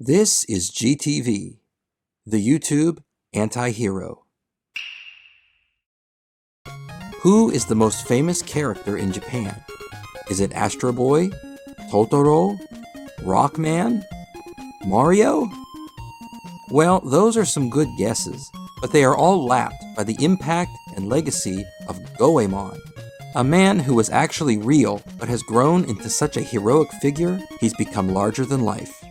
This is GTV, the YouTube anti-hero. Who is the most famous character in Japan? Is it Astro Boy, Totoro, Rockman, Mario? Well, those are some good guesses, but they are all lapped by the impact and legacy of Goemon, a man who was actually real but has grown into such a heroic figure he's become larger than life.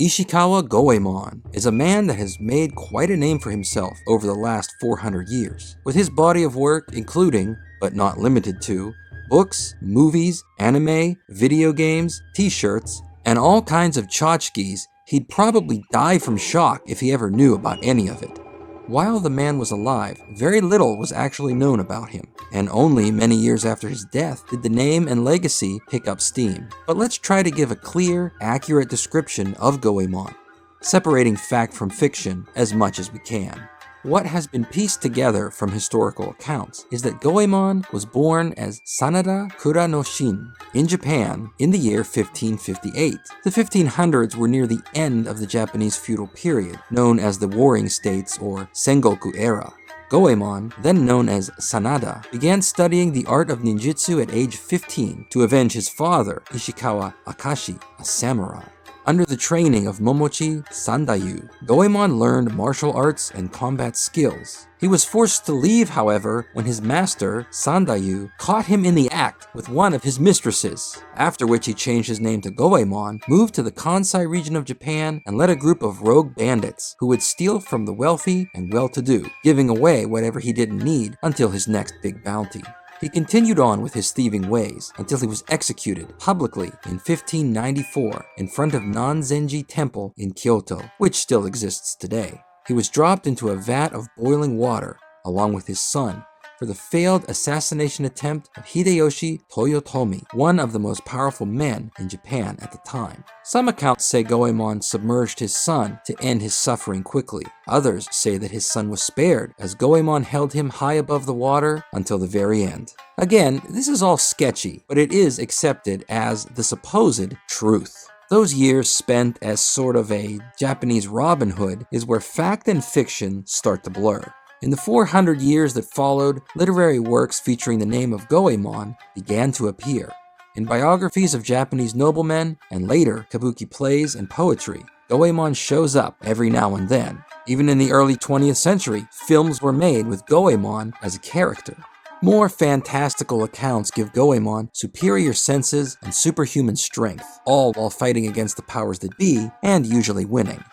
Ishikawa Goemon is a man that has made quite a name for himself over the last 400 years, with his body of work including, but not limited to, books, movies, anime, video games, t-shirts, and all kinds of tchotchkes. He'd probably die from shock if he ever knew about any of it. While the man was alive, very little was actually known about him, and only many years after his death did the name and legacy pick up steam. But let's try to give a clear, accurate description of Goemon, separating fact from fiction as much as we can. What has been pieced together from historical accounts is that Goemon was born as Sanada Kuranoshin in Japan in the year 1558. The 1500s were near the end of the Japanese feudal period, known as the Warring States or Sengoku era. Goemon, then known as Sanada, began studying the art of ninjutsu at age 15 to avenge his father, Ishikawa Akashi, a samurai. Under the training of Momochi Sandayu, Goemon learned martial arts and combat skills. He was forced to leave, however, when his master, Sandayu, caught him in the act with one of his mistresses, after which he changed his name to Goemon, moved to the Kansai region of Japan, and led a group of rogue bandits who would steal from the wealthy and well-to-do, giving away whatever he didn't need until his next big bounty. He continued on with his thieving ways until he was executed publicly in 1594 in front of Nanzenji Temple in Kyoto, which still exists today. He was dropped into a vat of boiling water along with his son for the failed assassination attempt of Hideyoshi Toyotomi, one of the most powerful men in Japan at the time. Some accounts say Goemon submerged his son to end his suffering quickly. Others say that his son was spared, as Goemon held him high above the water until the very end. Again, this is all sketchy, but it is accepted as the supposed truth. Those years spent as sort of a Japanese Robin Hood is where fact and fiction start to blur. In the 400 years that followed, literary works featuring the name of Goemon began to appear. In biographies of Japanese noblemen, and later kabuki plays and poetry, Goemon shows up every now and then. Even in the early 20th century, films were made with Goemon as a character. More fantastical accounts give Goemon superior senses and superhuman strength, all while fighting against the powers that be, and usually winning.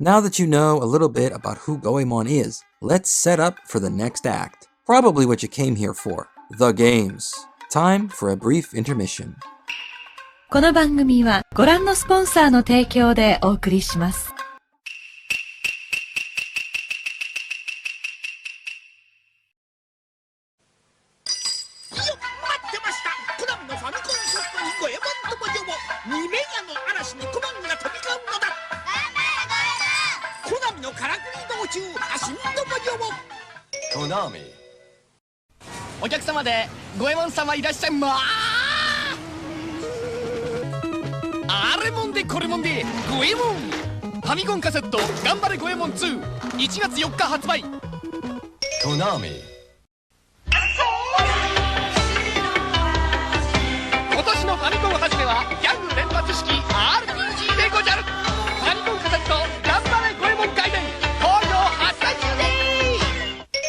Now that you know a little bit about who Goemon is, let's set up for the next act. Probably what you came here for, the games. Time for a brief intermission. この番組はご覧のスポンサーの提供でお送りします。お客様でゴエモン様いらっしゃいまあれもんでこれもんでゴエモンファミコンカセット頑張れゴエモン2 1月4日発売コナミ今年のファミコン始めはギャング連発式 RPG でごじゃるファミコンカセット頑張れゴエモン外伝好評発売中で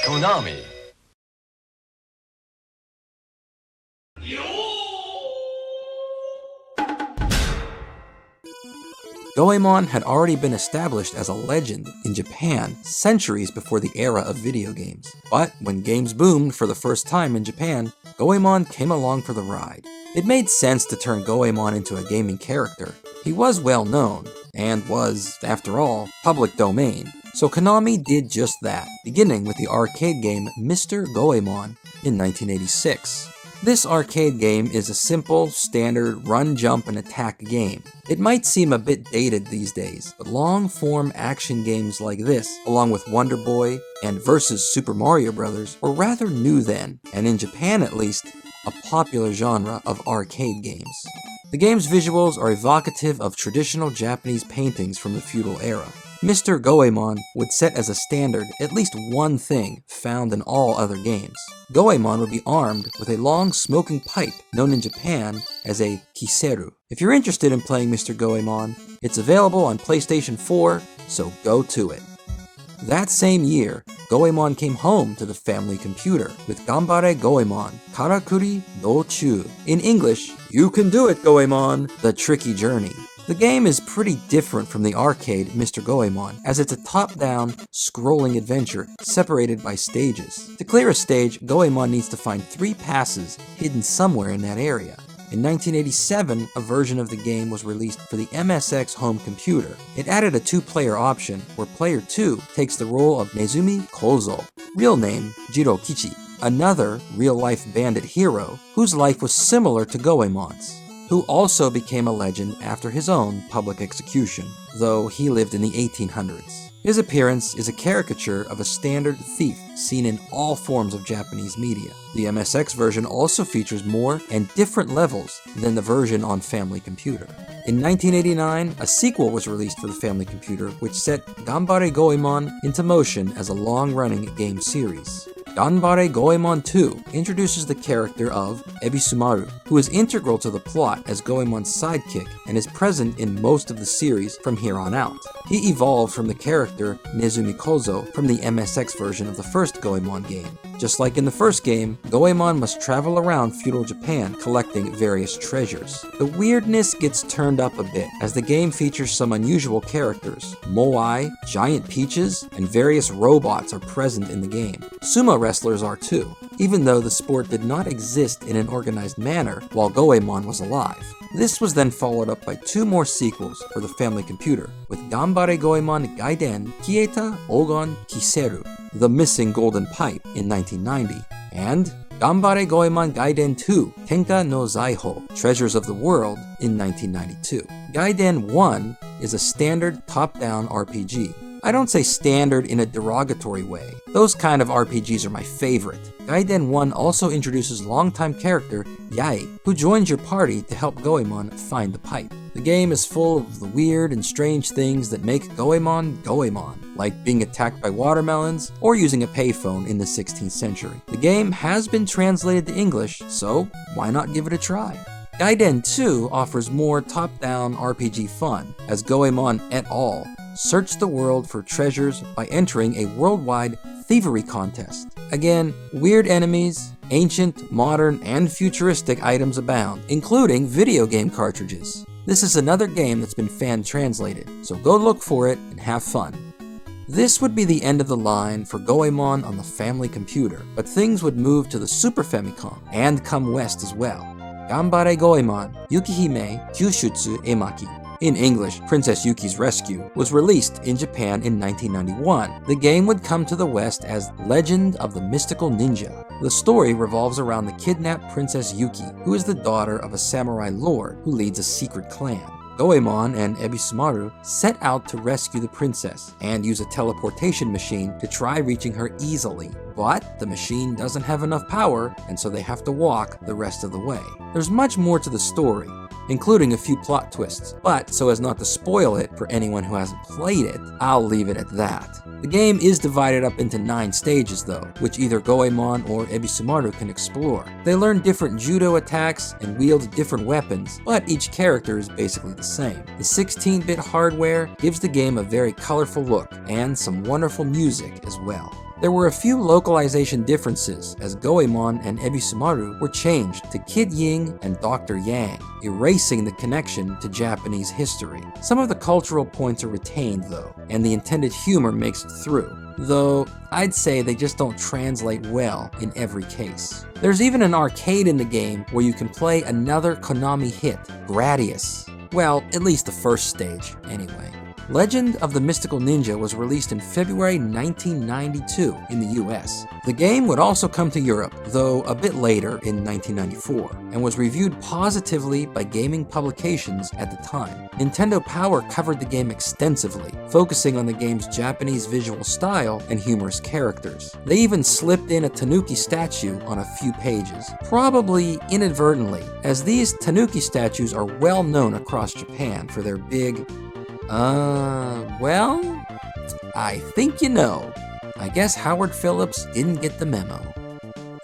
すコナミGoemon had already been established as a legend in Japan centuries before the era of video games. But when games boomed for the first time in Japan, Goemon came along for the ride. It made sense to turn Goemon into a gaming character. He was well known, and was, after all, public domain. So Konami did just that, beginning with the arcade game Mr. Goemon in 1986. This arcade game is a simple, standard run, jump, and attack game. It might seem a bit dated these days, but long-form action games like this, along with Wonder Boy and Versus Super Mario Bros., were rather new then, and in Japan at least, a popular genre of arcade games. The game's visuals are evocative of traditional Japanese paintings from the feudal era. Mr. Goemon would set as a standard at least one thing found in all other games. Goemon would be armed with a long smoking pipe known in Japan as a kiseru. If you're interested in playing Mr. Goemon, it's available on PlayStation 4, so go to it. That same year, Goemon came home to the family computer with Ganbare Goemon, Karakuri no Chu. In English, You Can Do It, Goemon, The Tricky Journey. The game is pretty different from the arcade Mr. Goemon, as it's a top-down, scrolling adventure separated by stages. To clear a stage, Goemon needs to find 3 passes hidden somewhere in that area. In 1987, a version of the game was released for the MSX home computer. It added a 2-player option, where player 2 takes the role of Nezumi Kozo, real name Jiro Kichi, another real-life bandit hero whose life was similar to Goemon's, who also became a legend after his own public execution, though he lived in the 1800s. His appearance is a caricature of a standard thief seen in all forms of Japanese media. The MSX version also features more and different levels than the version on Family Computer. In 1989, a sequel was released for the Family Computer, which set Ganbare Goemon into motion as a long-running game series. Ganbare Goemon 2 introduces the character of Ebisumaru, who is integral to the plot as Goemon's sidekick and is present in most of the series from here on out. He evolved from the character Nezumi Kozo from the MSX version of the first Goemon game. Just like in the first game, Goemon must travel around feudal Japan collecting various treasures. The weirdness gets turned up a bit as the game features some unusual characters. Moai, giant peaches, and various robots are present in the game. Sumo wrestlers are too, even though the sport did not exist in an organized manner while Goemon was alive. This was then followed up by 2 more sequels for the Family Computer, with Ganbare Goemon Gaiden Kieta Ogon Kiseru, The Missing Golden Pipe in 1990, and Ganbare Goemon Gaiden 2 Tenka no Zaiho, Treasures of the World in 1992. Gaiden 1 is a standard top-down RPG. I don't say standard in a derogatory way. Those kind of RPGs are my favorite. Gaiden 1 also introduces longtime character Yai, who joins your party to help Goemon find the pipe. The game is full of the weird and strange things that make Goemon Goemon, like being attacked by watermelons or using a payphone in the 16th century. The game has been translated to English, so why not give it a try? Gaiden 2 offers more top-down RPG fun, as Goemon et al. Search the world for treasures by entering a worldwide thievery contest. Again, weird enemies, ancient, modern, and futuristic items abound, including video game cartridges. This is another game that's been fan-translated, so go look for it and have fun. This would be the end of the line for Goemon on the Family Computer, but things would move to the Super Famicom and come west as well. Ganbare Goemon Yukihime Kyushutsu Emaki, in English, Princess Yuki's Rescue, was released in Japan in 1991. The game would come to the West as Legend of the Mystical Ninja. The story revolves around the kidnapped Princess Yuki, who is the daughter of a samurai lord who leads a secret clan. Goemon and Ebisumaru set out to rescue the princess and use a teleportation machine to try reaching her easily. But the machine doesn't have enough power, and so they have to walk the rest of the way. There's much more to the story, including a few plot twists, but so as not to spoil it for anyone who hasn't played it, I'll leave it at that. The game is divided up into 9 stages though, which either Goemon or Ebisumaru can explore. They learn different judo attacks and wield different weapons, but each character is basically the same. The 16-bit hardware gives the game a very colorful look, and some wonderful music as well. There were a few localization differences, as Goemon and Ebisumaru were changed to Kid Ying and Dr. Yang, erasing the connection to Japanese history. Some of the cultural points are retained though, and the intended humor makes it through, though I'd say they just don't translate well in every case. There's even an arcade in the game where you can play another Konami hit, Gradius. Well, at least the first stage, anyway. Legend of the Mystical Ninja was released in February 1992 in the US. The game would also come to Europe, though a bit later in 1994, and was reviewed positively by gaming publications at the time. Nintendo Power covered the game extensively, focusing on the game's Japanese visual style and humorous characters. They even slipped in a Tanuki statue on a few pages, probably inadvertently, as these Tanuki statues are well known across Japan for their big, well, I think you know. I guess Howard Phillips didn't get the memo.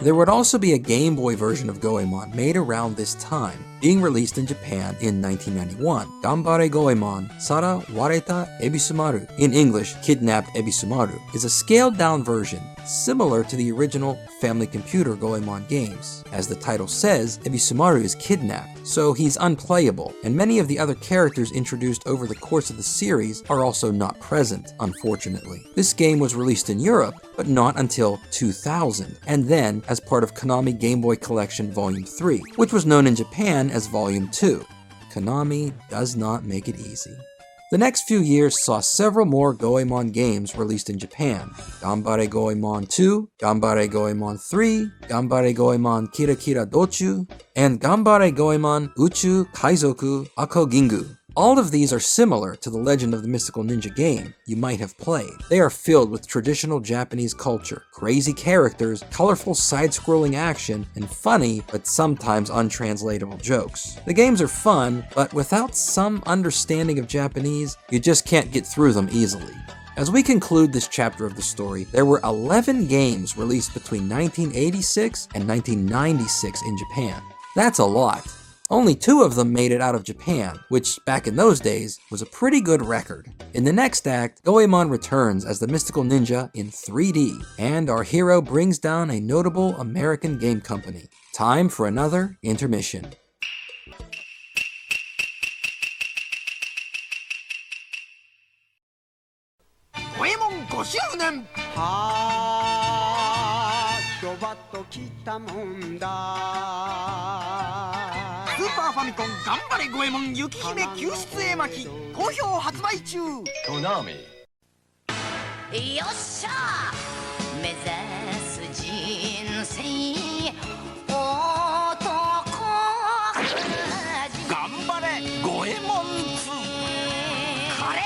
There would also be a Game Boy version of Goemon made around this time, being released in Japan in 1991. Ganbare Goemon Sara Wareta Ebisumaru, in English, Kidnapped Ebisumaru, is a scaled-down version similar to the original Family Computer Goemon games. As the title says, Ebisumaru is kidnapped, so he's unplayable, and many of the other characters introduced over the course of the series are also not present, unfortunately. This game was released in Europe, but not until 2000, and then as part of Konami Game Boy Collection Volume 3, which was known in Japan as Volume 2. Konami does not make it easy. The next few years saw several more Goemon games released in Japan. Ganbare Goemon 2, Ganbare Goemon 3, Ganbare Goemon Kira Kira Dochu, and Ganbare Goemon Uchu Kaizoku Ako Gingu. All of these are similar to the Legend of the Mystical Ninja game you might have played. They are filled with traditional Japanese culture, crazy characters, colorful side-scrolling action, and funny but sometimes untranslatable jokes. The games are fun, but without some understanding of Japanese, you just can't get through them easily. As we conclude this chapter of the story, there were 11 games released between 1986 and 1996 in Japan. That's a lot. Only 2 of them made it out of Japan, which back in those days was a pretty good record. In the next act, Goemon returns as the Mystical Ninja in 3D, and our hero brings down a notable American game company. Time for another intermission. Goemon 5周年ドバッときたもんだスーパーファミコン頑張れゴエモン雪姫救出絵巻好評発売中コナミよっしゃ目指す人生男頑張れゴエモン2これや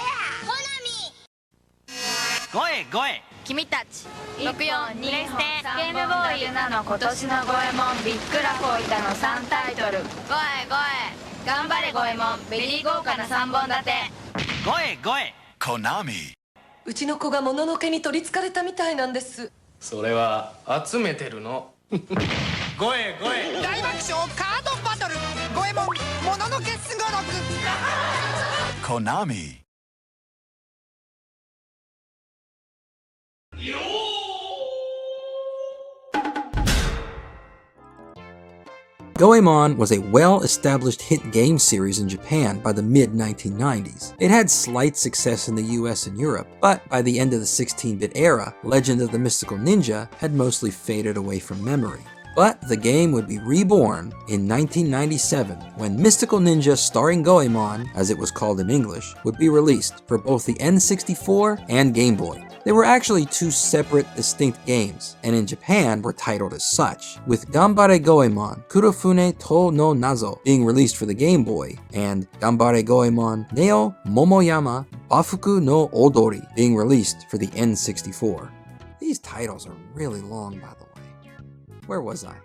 ゴエゴエ君たち64プレステゲームボーイ7の今年のゴエモンビックラフォイタの3タイトルゴエゴエ頑張れゴエモンベリー豪華な3本立てゴエゴエコナミうちの子がもののけに取りつかれたみたいなんです。それは集めてるのゴエゴエ大爆笑カードバトルゴエモンもののけすごろくコナミGoemon was a well-established hit game series in Japan by the mid-1990s. It had slight success in the US and Europe, but by the end of the 16-bit era, Legend of the Mystical Ninja had mostly faded away from memory. But the game would be reborn in 1997 when Mystical Ninja Starring Goemon, as it was called in English, would be released for both the N64 and Game Boy. They were actually 2 separate, distinct games, and in Japan were titled as such, with Ganbare Goemon Kurofune to no Nazo being released for the Game Boy, and Ganbare Goemon Neo Momoyama Bafuku no Odori being released for the N64. These titles are really long, by the way. Where was I?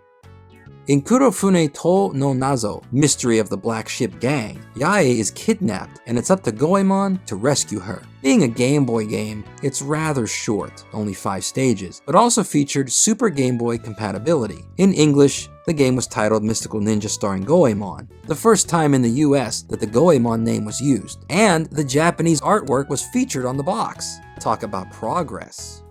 In Kurofune to no Nazo, Mystery of the Black Ship Gang, Yae is kidnapped, and it's up to Goemon to rescue her. Being a Game Boy game, it's rather short, only 5 stages, but also featured Super Game Boy compatibility. In English, the game was titled Mystical Ninja Starring Goemon, the first time in the US that the Goemon name was used, and the Japanese artwork was featured on the box. Talk about progress.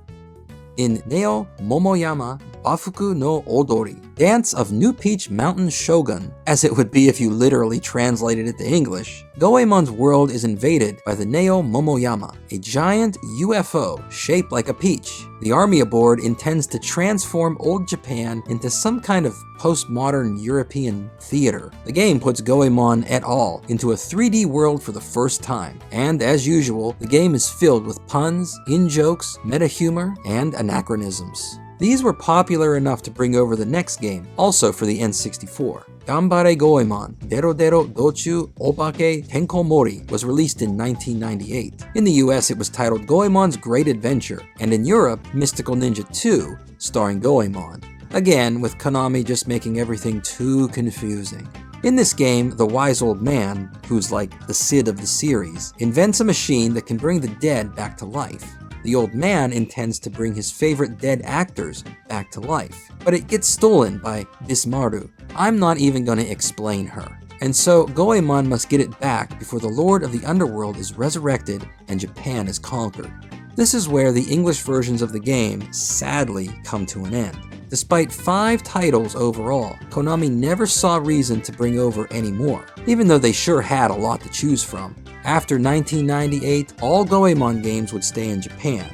In Neo Momoyama Bafuku no Odori, Dance of New Peach Mountain Shogun, as it would be if you literally translated it to English, Goemon's world is invaded by the Neo Momoyama, a giant UFO shaped like a peach. The army aboard intends to transform old Japan into some kind of postmodern European theater. The game puts Goemon et al. Into a 3D world for the first time, and as usual, the game is filled with puns, in-jokes, meta-humor, and anachronisms. These were popular enough to bring over the next game, also for the N64. Ganbare Goemon Dero Dero Dochu Obake Tenkomori was released in 1998. In the US, it was titled Goemon's Great Adventure, and in Europe, Mystical Ninja 2, starring Goemon. Again, with Konami just making everything too confusing. In this game, the wise old man, who's like the Sid of the series, invents a machine that can bring the dead back to life. The old man intends to bring his favorite dead actors back to life, but it gets stolen by Bismaru. I'm not even going to explain her. And so Goemon must get it back before the Lord of the Underworld is resurrected and Japan is conquered. This is where the English versions of the game sadly come to an end. Despite 5 titles overall, Konami never saw reason to bring over any more, even though they sure had a lot to choose from. After 1998, all Goemon games would stay in Japan,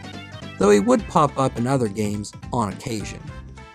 though he would pop up in other games on occasion.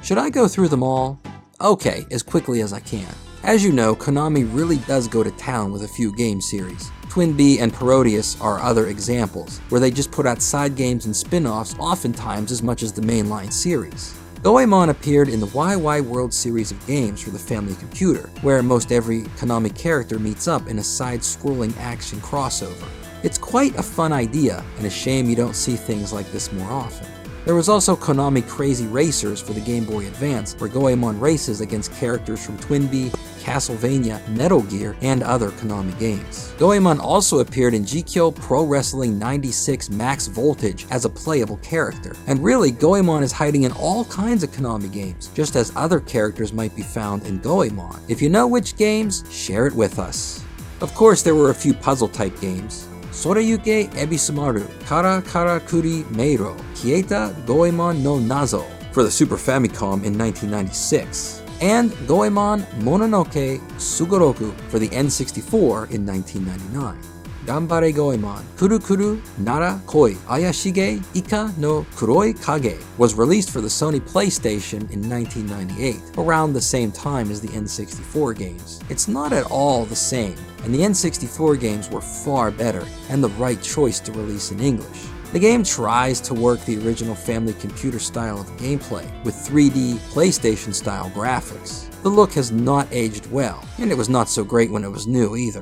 Should I go through them all? Okay, as quickly as I can. As you know, Konami really does go to town with a few game series. TwinBee and Parodius are other examples, where they just put out side games and spin-offs oftentimes as much as the mainline series. Goemon appeared in the YY World series of games for the family computer, where most every Konami character meets up in a side-scrolling action crossover. It's quite a fun idea, and a shame you don't see things like this more often. There was also Konami Crazy Racers for the Game Boy Advance, where Goemon races against characters from TwinBee, Castlevania, Metal Gear, and other Konami games. Goemon also appeared in GKyo Pro Wrestling 96 Max Voltage as a playable character. And really, Goemon is hiding in all kinds of Konami games, just as other characters might be found in Goemon. If you know which games, share it with us. Of course, there were a few puzzle-type games. Soreyuke Ebisumaru, Kara Kara Kuri Meiro, Kieta Goemon no Nazo for the Super Famicom in 1996, and Goemon Mononoke Sugoroku for the N64 in 1999. Ganbare Goemon Kuru Kuru Nara Koi Ayashige Ika no Kuroi Kage was released for the Sony PlayStation in 1998, around the same time as the N64 games. It's not at all the same, and the N64 games were far better, and the right choice to release in English. The game tries to work the original family computer style of gameplay, with 3D PlayStation-style graphics. The look has not aged well, and it was not so great when it was new either.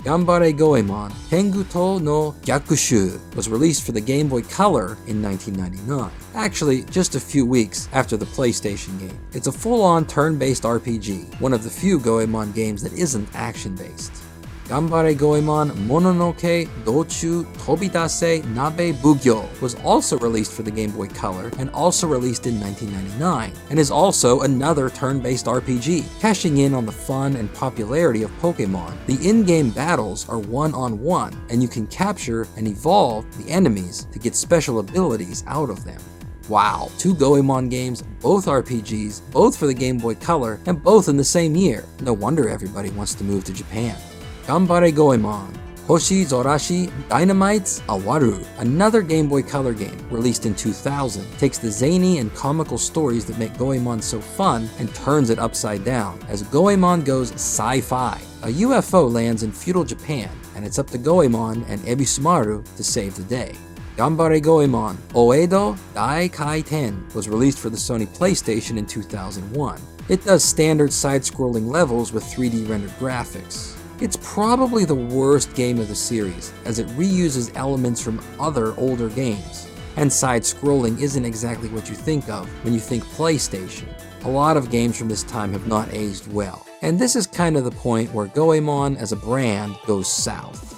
Ganbare Goemon Tenguto no Gyakushu was released for the Game Boy Color in 1999, actually just a few weeks after the PlayStation game. It's a full-on turn-based RPG, one of the few Goemon games that isn't action-based. Ganbare Goemon Mononoke Dochu Tobidase Nabe Bugyo was also released for the Game Boy Color and also released in 1999, and is also another turn-based RPG, cashing in on the fun and popularity of Pokemon. The in-game battles are one-on-one, and you can capture and evolve the enemies to get special abilities out of them. Wow, 2 Goemon games, both RPGs, both for the Game Boy Color, and both in the same year. No wonder everybody wants to move to Japan. Ganbare Goemon Hoshi Zorashi Dynamite's Awaru, another Game Boy Color game released in 2000, takes the zany and comical stories that make Goemon so fun and turns it upside down, as Goemon goes sci-fi. A UFO lands in feudal Japan, and it's up to Goemon and Ebisumaru to save the day. Ganbare Goemon Oedo Dai Kaiten was released for the Sony PlayStation in 2001. It does standard side-scrolling levels with 3D rendered graphics. It's probably the worst game of the series, as it reuses elements from other older games, and side-scrolling isn't exactly what you think of when you think PlayStation. A lot of games from this time have not aged well, and this is kind of the point where Goemon as a brand goes south.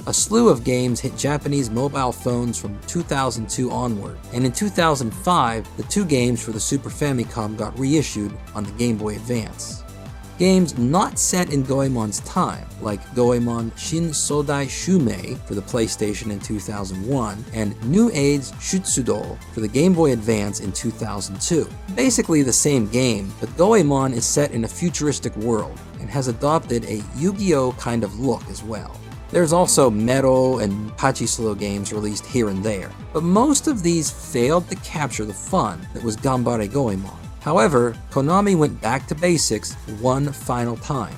A slew of games hit Japanese mobile phones from 2002 onward, and in 2005, the 2 games for the Super Famicom got reissued on the Game Boy Advance. Games not set in Goemon's time, like Goemon Shin Sodai Shumei for the PlayStation in 2001, and New Age Shutsudo for the Game Boy Advance in 2002. Basically the same game, but Goemon is set in a futuristic world, and has adopted a Yu-Gi-Oh! Kind of look as well. There's also Metal and Pachislo games released here and there, but most of these failed to capture the fun that was Ganbare Goemon. However, Konami went back to basics one final time.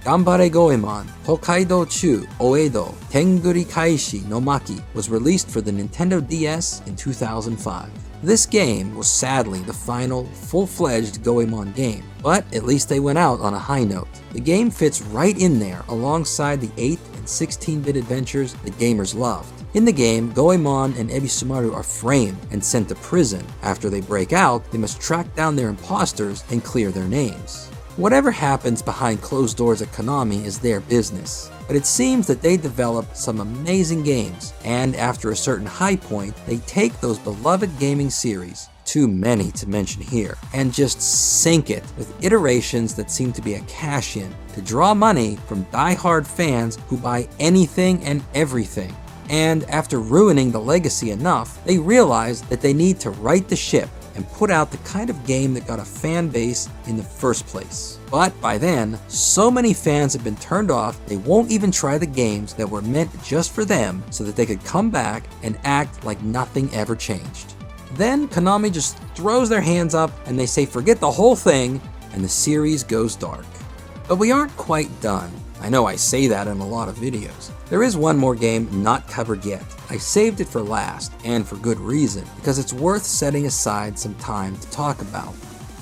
Ganbare Goemon Hokkaido Chu Oedo Tenguri Kaishi no Maki was released for the Nintendo DS in 2005. This game was sadly the final full-fledged Goemon game, but at least they went out on a high note. The game fits right in there alongside the 8 and 16-bit adventures that gamers loved. In the game, Goemon and Ebisumaru are framed and sent to prison. After they break out, they must track down their imposters and clear their names. Whatever happens behind closed doors at Konami is their business, but it seems that they develop some amazing games, and after a certain high point, they take those beloved gaming series, too many to mention here, and just sink it with iterations that seem to be a cash-in to draw money from die-hard fans who buy anything and everything. And after ruining the legacy enough, they realize that they need to right the ship and put out the kind of game that got a fan base in the first place. But by then, so many fans have been turned off, they won't even try the games that were meant just for them so that they could come back and act like nothing ever changed. Then Konami just throws their hands up and they say forget the whole thing, and the series goes dark. But we aren't quite done. I know I say that in a lot of videos. There is one more game not covered yet. I saved it for last, and for good reason, because it's worth setting aside some time to talk about.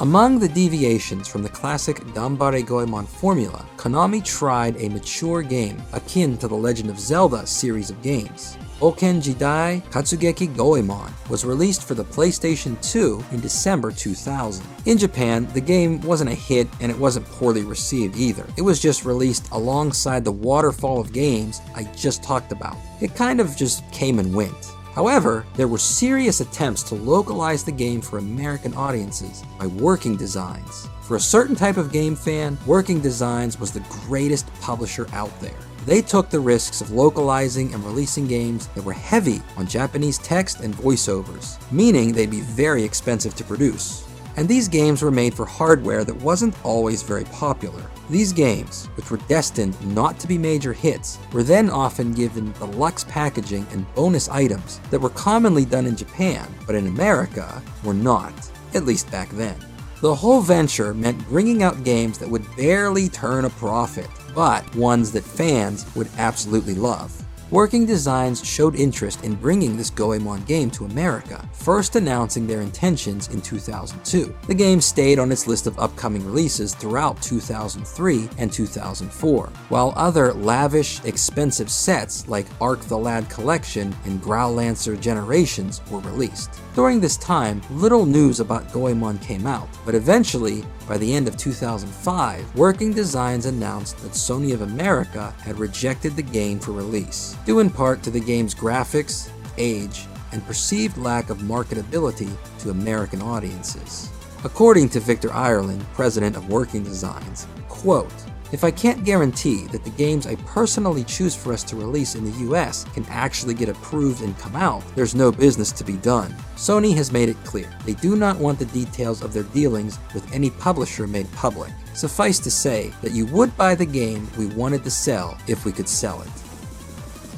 Among the deviations from the classic Ganbare Goemon formula, Konami tried a mature game akin to the Legend of Zelda series of games. Oken Jidai Katsugeki Goemon was released for the PlayStation 2 in December 2000. In Japan, the game wasn't a hit and it wasn't poorly received either. It was just released alongside the waterfall of games I just talked about. It kind of just came and went. However, there were serious attempts to localize the game for American audiences by Working Designs. For a certain type of game fan, Working Designs was the greatest publisher out there. They took the risks of localizing and releasing games that were heavy on Japanese text and voiceovers, meaning they'd be very expensive to produce. And these games were made for hardware that wasn't always very popular. These games, which were destined not to be major hits, were then often given deluxe packaging and bonus items that were commonly done in Japan, but in America were not, at least back then. The whole venture meant bringing out games that would barely turn a profit, but ones that fans would absolutely love. Working Designs showed interest in bringing this Goemon game to America, first announcing their intentions in 2002. The game stayed on its list of upcoming releases throughout 2003 and 2004, while other lavish, expensive sets like Arc the Lad Collection and Growlancer Generations were released. During this time, little news about Goemon came out, but eventually, by the end of 2005, Working Designs announced that Sony of America had rejected the game for release, due in part to the game's graphics, age, and perceived lack of marketability to American audiences. According to Victor Ireland, president of Working Designs, quote, "If I can't guarantee that the games I personally choose for us to release in the US can actually get approved and come out, there's no business to be done. Sony has made it clear they do not want the details of their dealings with any publisher made public. Suffice to say that you would buy the game we wanted to sell if we could sell it."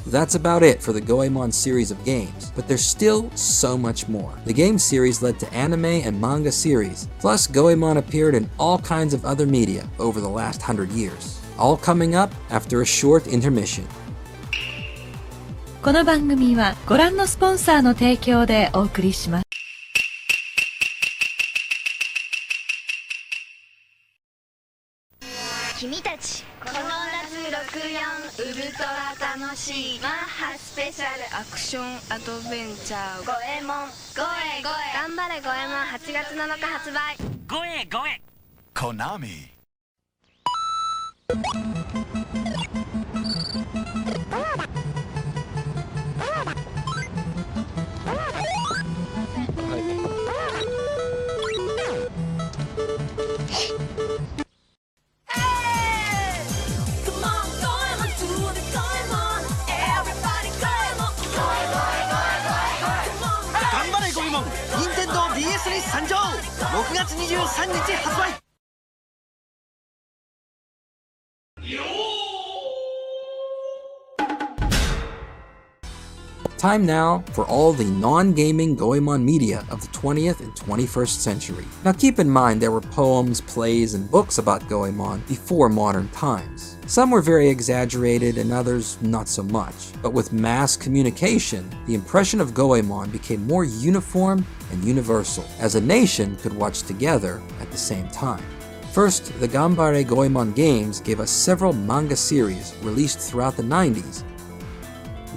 That's about it for the Goemon series of games, but there's still so much more. The game series led to anime and manga series, plus Goemon appeared in all kinds of other media over the last 100 years. All coming up after a short intermission. この番組はご覧のスポンサーの提供でお送りします。君たちこの夏64ウルトラ楽しいマッハスペシャルアクションアドベンチャーゴエモンゴエゴエ頑張れゴエモン8月7日発売ゴエゴエ Konami. 6月23日発売。Time now for all the non-gaming Goemon media of the 20th and 21st century. Now keep in mind there were poems, plays, and books about Goemon before modern times. Some were very exaggerated and others not so much. But with mass communication, the impression of Goemon became more uniform and universal, as a nation could watch together at the same time. First, the Ganbare Goemon games gave us several manga series released throughout the 90s.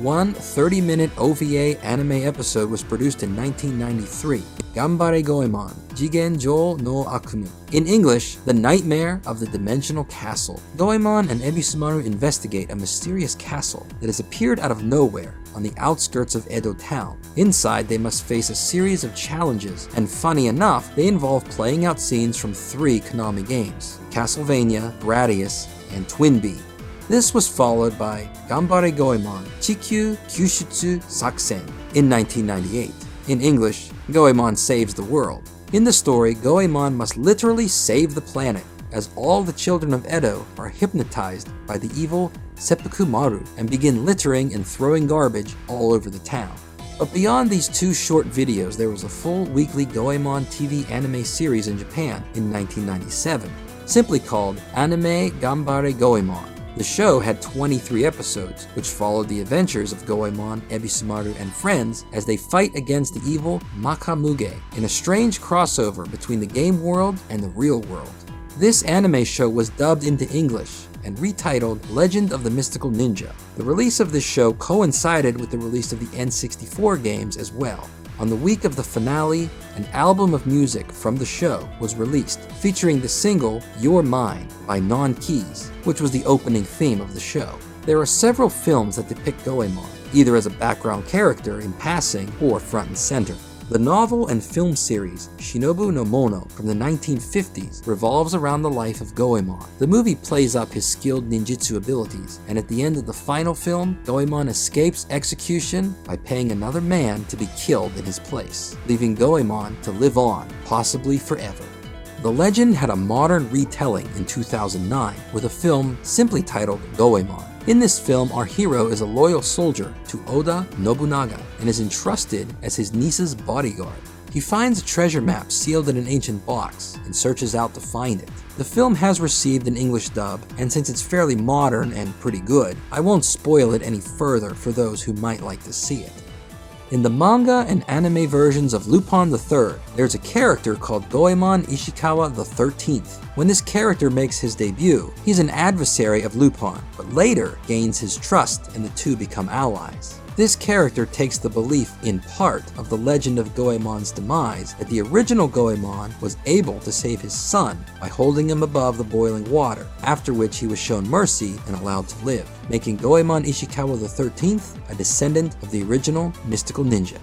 One 30-minute OVA anime episode was produced in 1993, Ganbare Goemon, Jigenjou no Akumu. In English, The Nightmare of the Dimensional Castle. Goemon and Ebisumaru investigate a mysterious castle that has appeared out of nowhere on the outskirts of Edo town. Inside, they must face a series of challenges, and funny enough, they involve playing out scenes from 3 Konami games, Castlevania, Gradius, and Twinbee. This was followed by Ganbare Goemon Chikyu Kyushutsu Sakusen in 1998. In English, Goemon Saves the World. In the story, Goemon must literally save the planet, as all the children of Edo are hypnotized by the evil Seppuku Maru and begin littering and throwing garbage all over the town. But beyond these 2 short videos, there was a full weekly Goemon TV anime series in Japan in 1997, simply called Anime Ganbare Goemon. The show had 23 episodes, which followed the adventures of Goemon, Ebisumaru, and friends as they fight against the evil Makamuge in a strange crossover between the game world and the real world. This anime show was dubbed into English and retitled Legend of the Mystical Ninja. The release of this show coincided with the release of the N64 games as well. On the week of the finale, an album of music from the show was released, featuring the single You're Mine by Non Keys, which was the opening theme of the show. There are several films that depict Goemon, either as a background character in passing or front and center. The novel and film series Shinobu no Mono from the 1950s revolves around the life of Goemon. The movie plays up his skilled ninjutsu abilities, and at the end of the final film, Goemon escapes execution by paying another man to be killed in his place, leaving Goemon to live on, possibly forever. The legend had a modern retelling in 2009 with a film simply titled Goemon. In this film, our hero is a loyal soldier to Oda Nobunaga and is entrusted as his niece's bodyguard. He finds a treasure map sealed in an ancient box and searches out to find it. The film has received an English dub, and since it's fairly modern and pretty good, I won't spoil it any further for those who might like to see it. In the manga and anime versions of Lupin III, there's a character called Goemon Ishikawa the 13th. When this character makes his debut, he's an adversary of Lupin, but later gains his trust and the two become allies. This character takes the belief, in part, of the legend of Goemon's demise that the original Goemon was able to save his son by holding him above the boiling water, after which he was shown mercy and allowed to live, making Goemon Ishikawa the 13th a descendant of the original mystical ninja.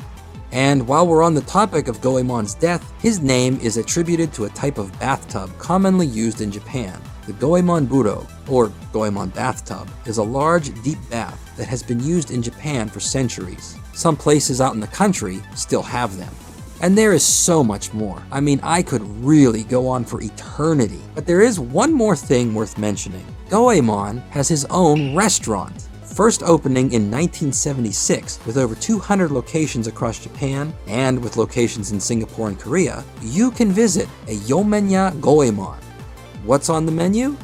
And while we're on the topic of Goemon's death, his name is attributed to a type of bathtub commonly used in Japan. The Goemon Buro, or Goemon bathtub, is a large, deep bath that has been used in Japan for centuries. Some places out in the country still have them. And there is so much more. I mean, I could really go on for eternity. But there is one more thing worth mentioning. Goemon has his own restaurant. First opening in 1976 with over 200 locations across Japan and with locations in Singapore and Korea, you can visit a Yomenya Goemon. What's on the menu?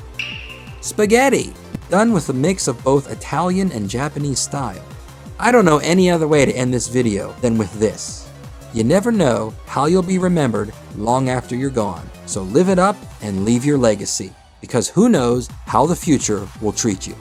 Spaghetti, done with a mix of both Italian and Japanese style. I don't know any other way to end this video than with this. You never know how you'll be remembered long after you're gone, so live it up and leave your legacy, because who knows how the future will treat you.